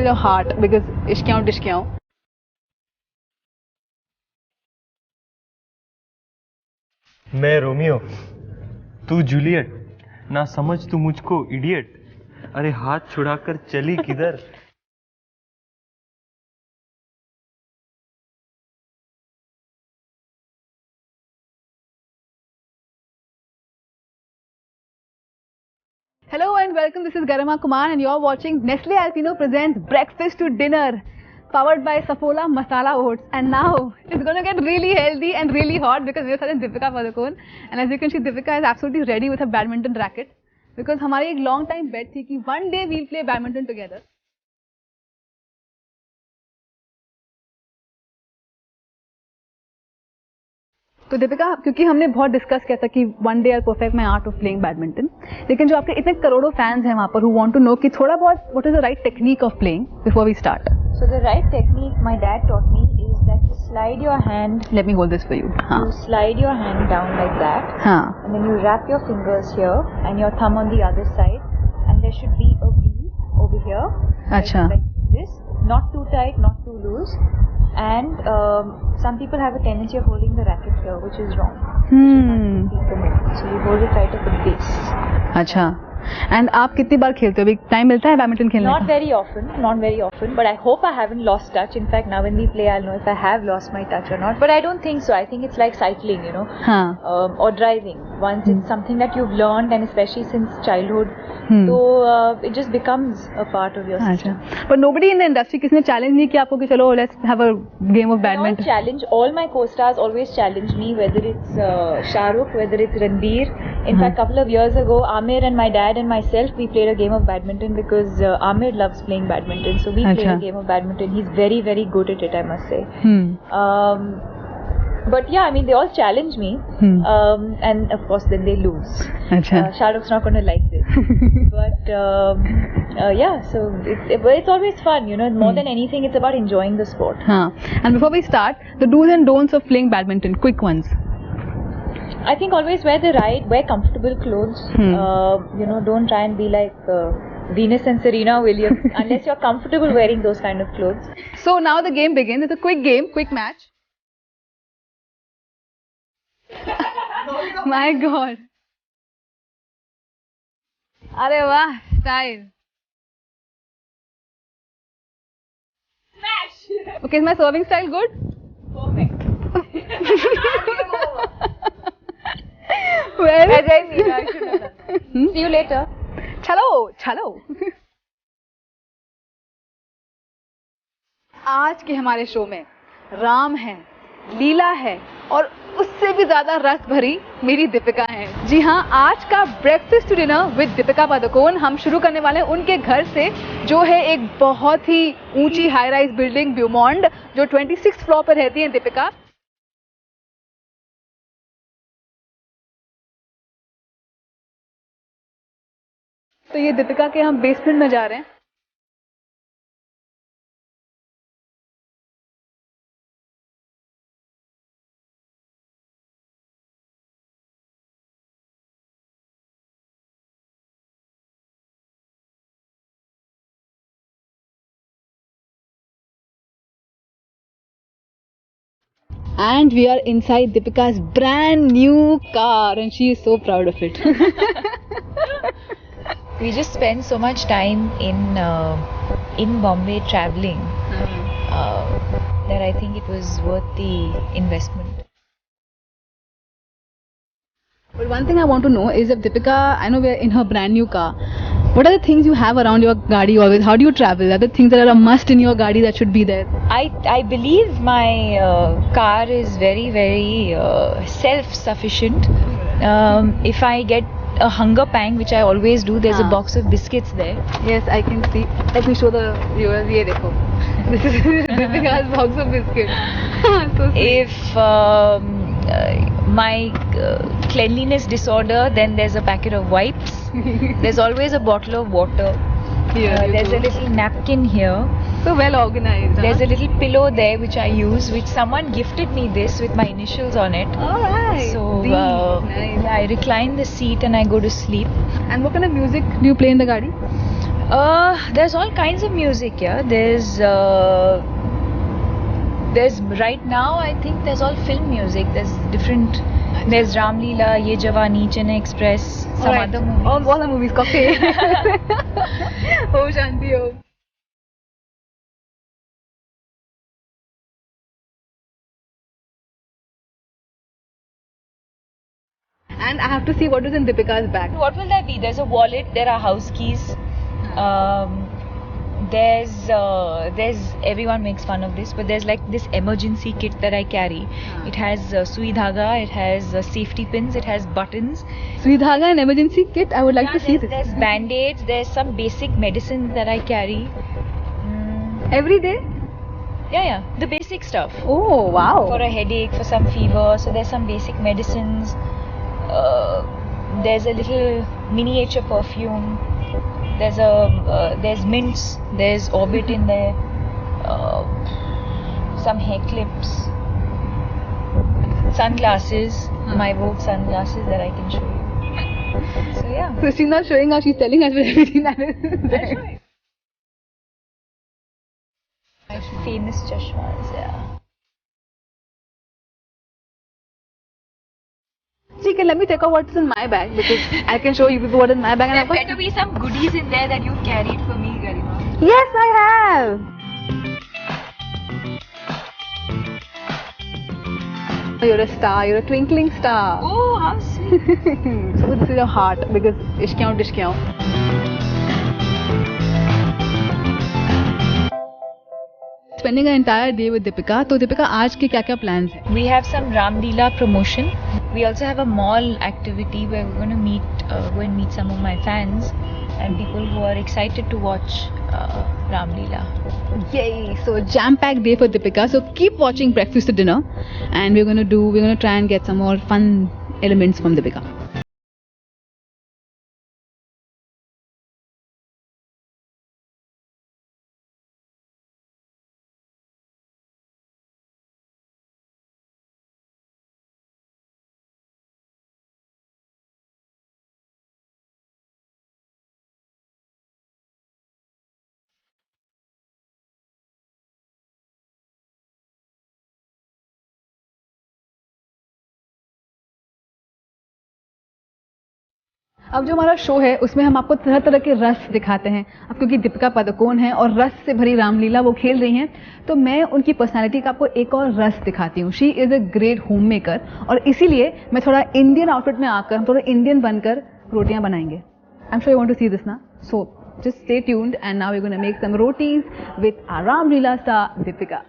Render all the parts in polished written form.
in your heart because ishkyaun. मैं Romeo, तू Juliet, ना समझ तू मुझको इडियट, अरे हाथ छुड़ाकर चली किधर? Hello and welcome. This is Garima Kumar and you're watching Nestle Alpino presents Breakfast to Dinner, powered by Saffola Masala Oats. And now it's going to get really healthy and really hot because we're starting Deepika Padukone. And as you can see, Deepika is absolutely ready with her badminton racket because हमारी एक long time bet थी कि one day we'll play badminton together. तो दीपिका, क्योंकि हमने बहुत discuss किया था कि one day I perfect my art of playing badminton, लेकिन जो आपके इतने करोड़ों फैंस हैं वहाँ पर हु वांट टू नो कि थोड़ा बहुत what is the right technique of playing before we start. So the right technique my dad taught me is that you slide your hand. Let me hold this for you. You slide your hand down like that. And then you wrap your fingers here and your thumb on the other side, and there should be a V over here. Acha. Like this, not too tight, not too loose. And some people have a tendency of holding the racket here, which is wrong. So you hold it right at the base. अच्छा. And आप कितनी बार खेलते हो? अभी time मिलता है badminton खेलने का? Not very often, but I hope I haven't lost touch. In fact, now when we play, I'll know if I have lost my touch or not. But I don't think so. I think it's like cycling, you know, or driving. Once it's something that you've learned, and especially since childhood, so it just becomes a part of your system. But nobody in the industry, किसने challenge नहीं किया आपको कि चलो let's have a game of badminton? All my co-stars always challenge me, whether it's Shah Rukh, whether it's Ranbir. In fact, a couple of years ago, Amir and my dad and myself, we played a game of badminton because Amir loves playing badminton. So we played a game of badminton. He's very, very good at it, I must say. But yeah, I mean, they all challenge me, and of course then they lose. Shah Rukh's not going to like this. But yeah, so it's always fun, you know. More than anything, it's about enjoying the sport. And before we start, the do's and don'ts of playing badminton, quick ones. I think always wear comfortable clothes. You know, don't try and be like Venus and Serena Williams unless you're comfortable wearing those kind of clothes. So now the game begins. It's a quick game, quick match. My God. अरे वाह, style. Smash. Okay, is my serving style good? Perfect. Well, I should have done. See you later. चलो. आज के हमारे show में राम है, लीला है और उससे भी ज्यादा रस भरी मेरी दीपिका है. जी हाँ, आज का breakfast to dinner with Deepika Padukone हम शुरू करने वाले हैं उनके घर से, जो है एक बहुत ही ऊंची हाई राइज बिल्डिंग ब्यूमॉन्ड, जो 26th फ्लोर पर रहती है दीपिका. तो ये दीपिका के हम बेसमेंट में जा रहे हैं. And we are inside Deepika's brand new car and she is so proud of it. We just spent so much time in Bombay traveling that I think it was worth the investment. But one thing I want to know is if Deepika, I know we are in her brand new car, what are the things you have around your gaadi always? How do you travel? Are there things that are a must in your gaadi that should be there? I believe my car is very, very self-sufficient. If I get a hunger pang, which I always do, there's a box of biscuits there. Yes, I can see. Let me show the viewers. Ye dekho. This is Deepika's box of biscuits. So if my cleanliness disorder, then there's a packet of wipes. There's always a bottle of water. There's a little napkin here. So well organized. There's a little pillow there which I use, which someone gifted me this with my initials on it. Alright. So nice. I recline the seat and I go to sleep. And what kind of music do you play in the gaadi? There's all kinds of music. Yeah, there's right now. I think there's all film music. There's different. There's Ram Leela, Ye Jawani, Chennai Express, some Alright. other movies. All the movies. Okay. Oh, Shanti, oh. And I have to see what is in Deepika's bag. What will that be? There's a wallet. There are house keys. There's everyone makes fun of this, but there's like this emergency kit that I carry. It has sui dhaga, it has safety pins, it has buttons. Sui dhaga and emergency kit. I would like to see this. There's band-aids, there's some basic medicines that I carry. Every day? Yeah, the basic stuff. Oh, wow. For a headache, for some fever, so there's some basic medicines. There's a little miniature perfume. There's mints. There's Orbit in there. Some hair clips. Sunglasses. My Vogue sunglasses that I can show you. So yeah. So she's not showing us. She's telling us everything that is there. Famous chashmas, yeah. Okay, let me take out what's in my bag because I can show you people what is in my bag. There better be some goodies in there that you've carried for me, Garima. Yes, I have. You're a star. You're a twinkling star. Oh, how sweet. So this is your heart because ishkyao dishkyao. Spending an entire day with Deepika. So Deepika, आज के क्या-क्या plans हैं? We have some Ram Leela promotion. We also have a mall activity where we're going to go and meet some of my fans and people who are excited to watch Ram Leela. Yay! So jam-packed day for Deepika. So keep watching Breakfast to Dinner, and we're gonna try and get some more fun elements from Deepika. अब जो हमारा show है उसमें हम आपको तरह तरह के रस दिखाते हैं। अब क्योंकि दीपिका पादुकोण है और रस से भरी रामलीला वो खेल रही हैं, तो मैं उनकी पर्सनालिटी का आपको एक और रस दिखाती हूँ। She is a great home maker और इसीलिए मैं थोड़ा इंडियन आउटफिट में आकर हम थोड़ा इंडियन बनकर रोटियां बनाएंगे। I am sure you want to see this ना, so just stay tuned and now we are gonna make some rotis with our Ramleela star Deepika.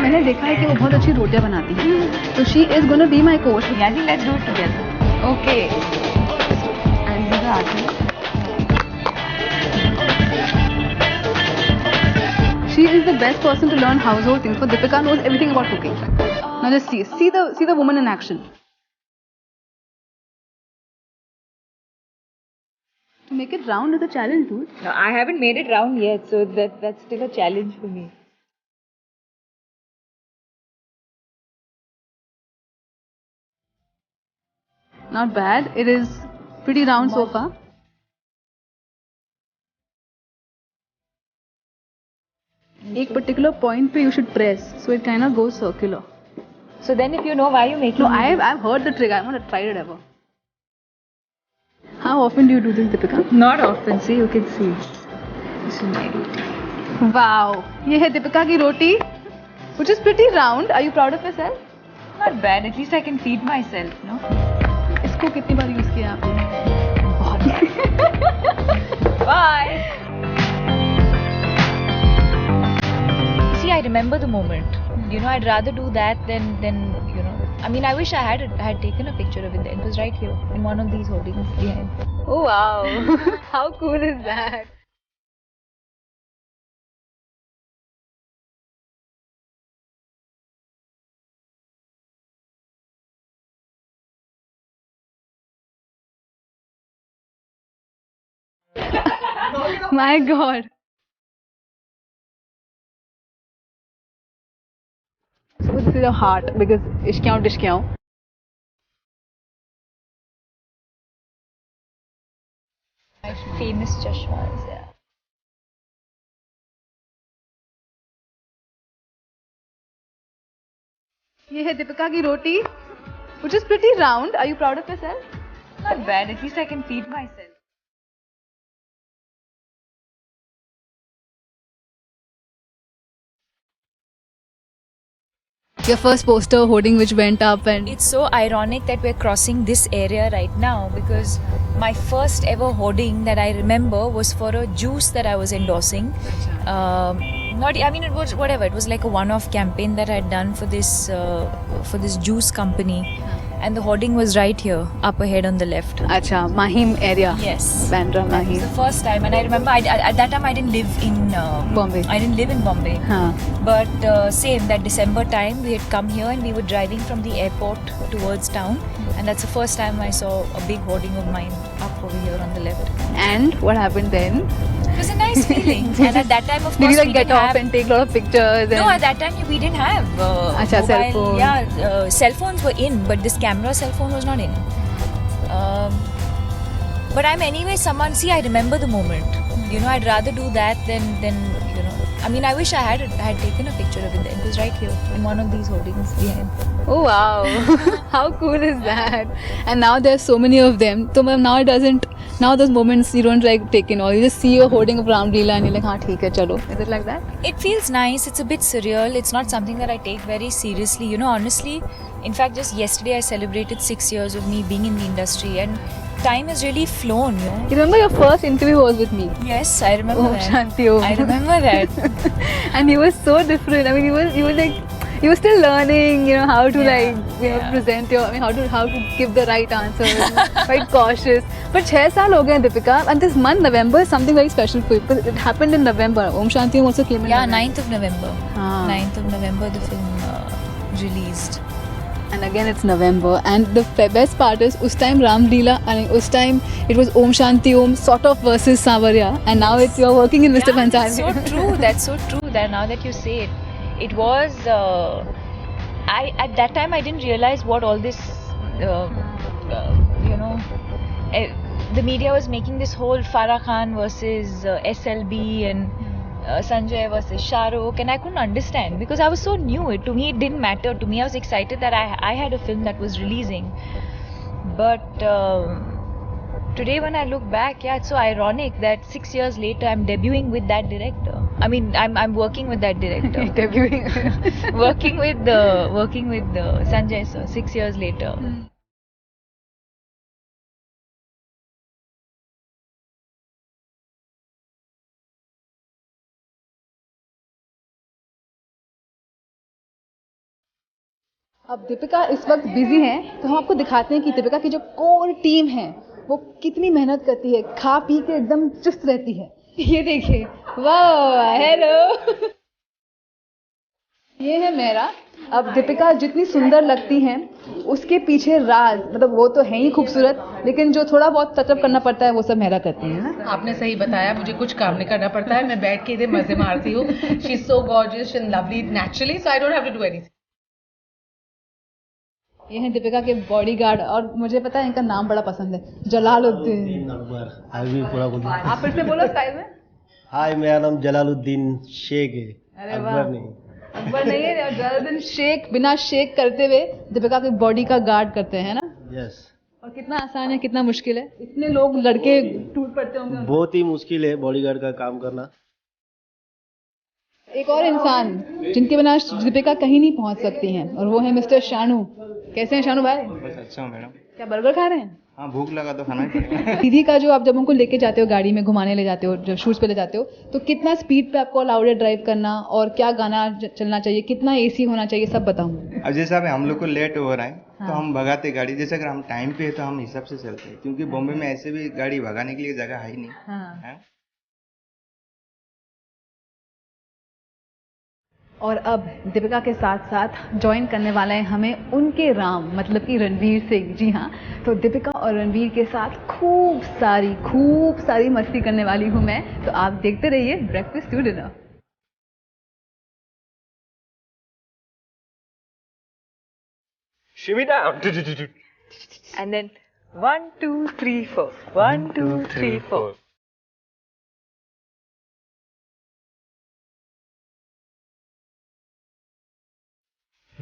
मैंने देखा है कि वो बहुत अच्छी रोटियां बनाती है, तो she is gonna be my coach. Yadi, let's do it together. Okay. And these are Aarti. She is the best person to learn household things. So Deepika knows everything about cooking. Now just see the woman in action. To make it round is a challenge, dude. No, I haven't made it round yet, so that's still a challenge for me. Not bad. It is pretty round so far. एक particular point पे you should press, so it kind of goes circular. So then, if you know why you're making, No, I've heard the trick. I haven't tried it ever. How often do you do this, Deepika? not often. See, you can see. This is my roti. Wow, ये है दीपिका की रोटी, which is pretty round. Are you proud of yourself? Not bad. At least I can feed myself, no? इसको कितनी बार use किया आपने? बहुत. Bye. See, I remember the moment. You know, I'd rather do that than you know. I mean, I wish I had taken a picture of it. It was right here in one of these holdings behind. Oh wow, how cool is that? My God. So this is a heart because ishkyau dishkyau. My famous chashmas, yeah. ये है दीपिका की रोटी, which is pretty round. Are you proud of yourself? Not bad. At least I can feed myself. Your first poster hoarding which went up and It's so ironic that we're crossing this area right now because my first ever hoarding that I remember was for a juice that I was endorsing. It was whatever. It was like a one-off campaign that I had done for this juice company, and the hoarding was right here, up ahead on the left. Acha, Mahim area. Yes. Bandra That was Mahim. the first time, and I remember at that time I didn't live in Bombay. I didn't live in Bombay. Huh. But same that December time, we had come here and we were driving from the airport towards town, and that's the first time I saw a big hoarding of mine up over here on the left. And what happened then? It was a nice feeling, and at that time, of Did course, you like we get didn't off have. and take a lot of pictures? No, And at that time we didn't have Acha, cell mobile. phone. Yeah, cell phones were in, but this camera cell phone was not in. But I'm anyway someone. See, I remember the moment. You know, I'd rather do that than you know. I mean, I wish I had taken a picture of it. Then. It was right here in one of these hoardings behind. oh wow, how cool is that? And now there's so many of them. So now it doesn't. Now those moments you don't like take in all. You just see a hoarding of Ram Leela and you're like, हाँ ठीक है चलो. Is it like that? It feels nice. It's a bit surreal. It's not something that I take very seriously. You know, honestly, in fact, just yesterday I celebrated 6 years of me being in the industry, and time has really flown. You know. You remember your first interview was with me? Yes, I remember Om that. Shanti Om. I remember that. And he was so different. I mean, he was like, you were still learning, you know, how to present your, I mean, how to give the right answer, quite cautious. But 6 साल हो गए हैं Deepika, and this month November is something very special for you because it happened in November. Om Shanti Om also came in Yeah, November. 9th of November. Ah. 9th of November the film released. And again it's November, and the best part is us time Ram Leela, and us time it was Om Shanti Om sort of versus Savarya, and now it's you're working in Mr. That's Bhansali. so true. That's so true. That now that you say it, it was. I at that time I didn't realize what all this, you know, the media was making this whole Farah Khan versus SLB and Sanjay versus Shah Rukh, and I couldn't understand because I was so new. To me, it didn't matter. To me, I was excited that I had a film that was releasing, but. Today when I look back, yeah, it's so ironic that 6 years later I'm debuting with that director. I mean, I'm working with that director. Debuting. working with Sanjay sir 6 years later. अब दीपिका इस वक्त busy हैं, तो हम आपको दिखाते हैं कि दीपिका की जो कोर टीम है वो कितनी मेहनत करती है, खा पी के एकदम चुस्त रहती है. ये देखिए, वाह, हेलो. ये है मेरा. अब दीपिका जितनी सुंदर लगती हैं उसके पीछे राज, मतलब वो तो है ही खूबसूरत, लेकिन जो थोड़ा बहुत टचअप करना पड़ता है वो सब मेहरा करती है ना. आपने सही बताया, मुझे कुछ काम नहीं करना पड़ता है, मैं बैठ के इधर मजे मारती हूँ. She is so gorgeous and lovely naturally, so I don't have to do anything. ये है दीपिका के बॉडीगार्ड, और मुझे पता है इनका नाम बड़ा पसंद है, जलालुद्दीन. आप फिर से बोलो स्टाइल में. हाय, मेरा नाम जलालुद्दीन शेख है. अरे वाह. अकबर नहीं. अकबर नहीं है, और जलालुद्दीन शेख बिना शेक करते हुए दीपिका की बॉडी का गार्ड करते हैं ना. यस. और कितना आसान है, कितना मुश्किल है. इतने लोग लड़के टूट पड़ते होंगे. बहुत ही मुश्किल है बॉडीगार्ड का काम करना. एक और इंसान जिनके बिना दीपिका कहीं नहीं पहुंच सकती हैं, और वो है मिस्टर शानू. कैसे हैं शानू भाई? बस अच्छा हूँ मैडम. क्या बर्गर खा रहे हैं? हाँ, भूख लगा तो खाना ही पड़ेगा. दीदी का जो आप जब उनको लेके जाते हो, गाड़ी में घुमाने ले जाते हो, जब शूट्स पे ले जाते हो, तो कितना स्पीड पे आपको अलाउड है ड्राइव करना, और क्या गाना चलना चाहिए, कितना एसी होना चाहिए, सब बताऊँ. अब जैसे अभी हम लोग को लेट हो रहा है तो हाँ. हम भगाते गाड़ी, जैसे अगर हम टाइम पे है तो हम हिसाब से चलते हैं, क्योंकि बॉम्बे में ऐसे भी गाड़ी भगाने के लिए जगह है ही नहीं. हाँ. है? और अब दीपिका के साथ साथ ज्वाइन करने वाले हैं हमें उनके राम मतलब कि रणवीर सिंह। जी हाँ, तो दीपिका और रणवीर के साथ खूब सारी मस्ती करने वाली हूँ मैं। तो आप देखते रहिए breakfast to dinner. Shimmy down. And then 1, 2, 3, 4. 1, 2, 3, 4.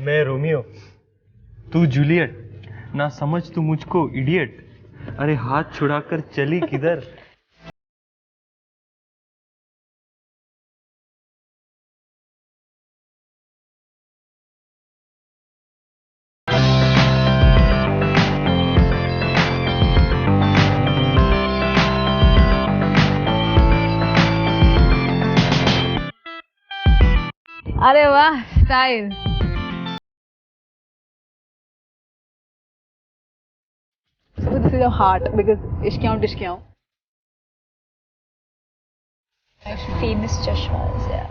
मैं रोमियो, तू जूलियट, ना समझ तू मुझको इडियट। अरे हाथ छुड़ाकर चली किधर? अरे वाह, style. So this is your heart because ishkyaun. Famous chashmas, yeah.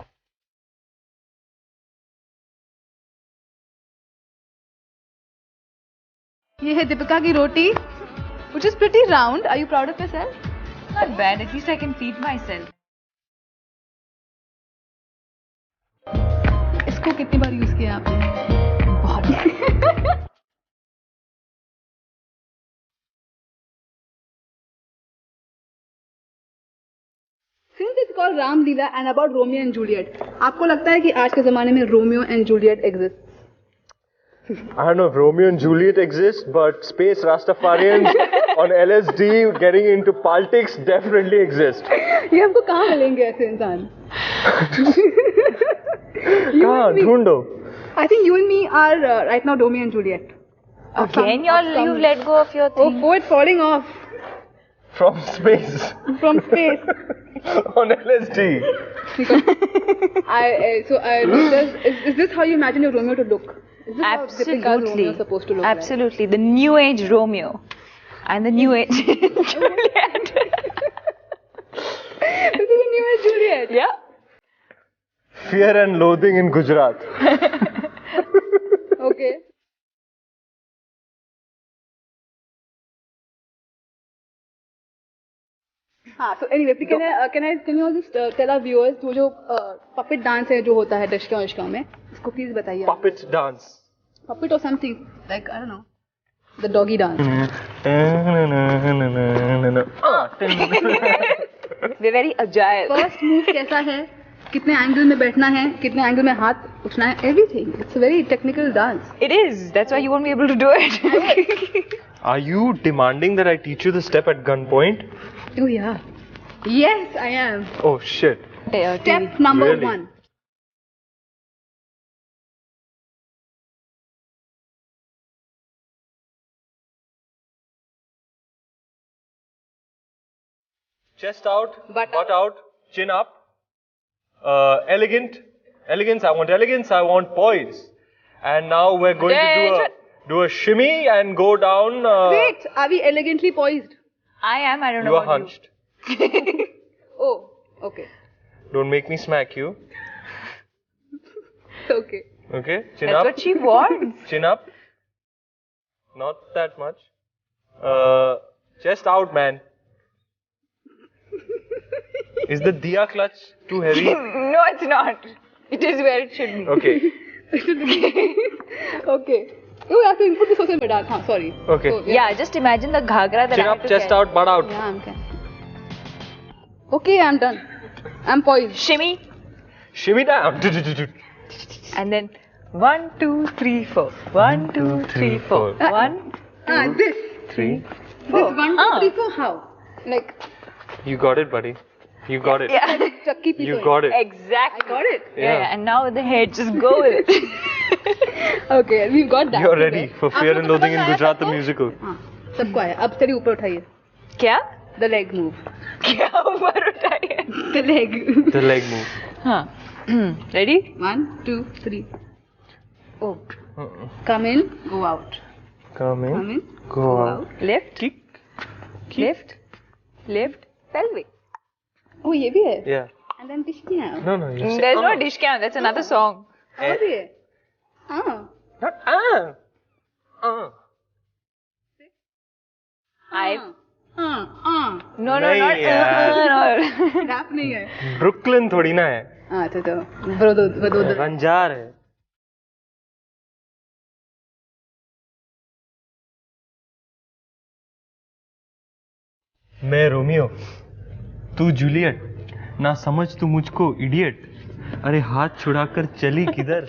ये है दीपिका की रोटी, which is pretty round. Are you proud of yourself? Not bad, at least I can feed myself. इसको कितनी बार यूज किया आपने? बहुत। Since it's called Ram Leela and about Romeo and Juliet, आपको लगता है कि आज के जमाने में Romeo and Juliet exist? I don't know if Romeo and Juliet exist, but space Rastafarians on LSD getting into politics definitely exist. ये हमको कहाँ मिलेंगे ऐसे इंसान? कहाँ ढूंढो? I think you and me are right now Romeo and Juliet. Again, you let go of your thing. Oh, poet falling off From space. from space. On LSD. Is this how you imagine your Romeo to look? Is this how Deepika's Romeo Absolutely. is supposed to look like? Absolutely. The new age Romeo and the new age Juliet. This is a new age Juliet. Yeah. Fear and loathing in Gujarat. Okay. So anyway, can you just tell our viewers वो जो puppet dance है जो होता है दशका में, इसको please बताइए। Puppet dance. Puppet or something like I don't know, the doggy dance. We're very agile. First move कैसा है, कितने एंगल में बैठना है, कितने एंगल में हाथ उठना है, everything. It's a very technical dance. It is. That's why you won't be able to do it. Are you demanding that I teach you the step at gunpoint? Oh yeah. Yes, I am. Oh shit. Step number Really? 1. Chest out, Butt butt out, chin up. Elegance. I want elegance. I want poise. And now we're going to do a shimmy and go down. Wait, are we elegantly poised? I am. I don't know You are about hunched. Oh, okay. Don't make me smack you. Okay. Okay, chin That's up. what she wants. Chin up. Not that much. Chest out, man. Is the diya clutch too heavy? No, it's not. It is where it should be. Okay. Okay. You have to input this also in Vedas. Sorry. Okay. So, Yeah, just imagine the ghagra that Chin I have up, to chest carry. out, butt out. Yeah, I'm okay. Okay, I'm done. I'm poised. Shimmy. Shimmy down. And then 1, 2, 3, 4. 1, 2, 3, 4. 1, This. 3. This 1, 2, 3, 4. How? Like You got it, buddy. You got it. Yeah. Chucky piece. You got it. Exactly. I got it. Yeah. And now with the head, just go with it. Okay, we've got that. You're ready for Fear and Loathing in Gujarat the musical. हाँ, सबको आया. अब चलिए ऊपर उठाइए. क्या? The leg move. क्या ऊपर उठाइए? The leg. The leg move. हाँ. Ready? 1, 2, 3. Oh. Come in, go out. Come in. Come in, Go out. Lift. Kick. Lift. Lift. Pelvic. Oh, ये भी है. Yeah. And then dish down. No, you say. There's no dish cam. That's another song. और भी है No, नहीं यार, rap नहीं है ब्रुकलिन थोड़ी ना है, अच्छा तो वडोदरा रंजार है। मैं रोमियो, तू जूलियट, ना समझ तू मुझको इडियट। अरे हाथ छुड़ाकर चली किधर?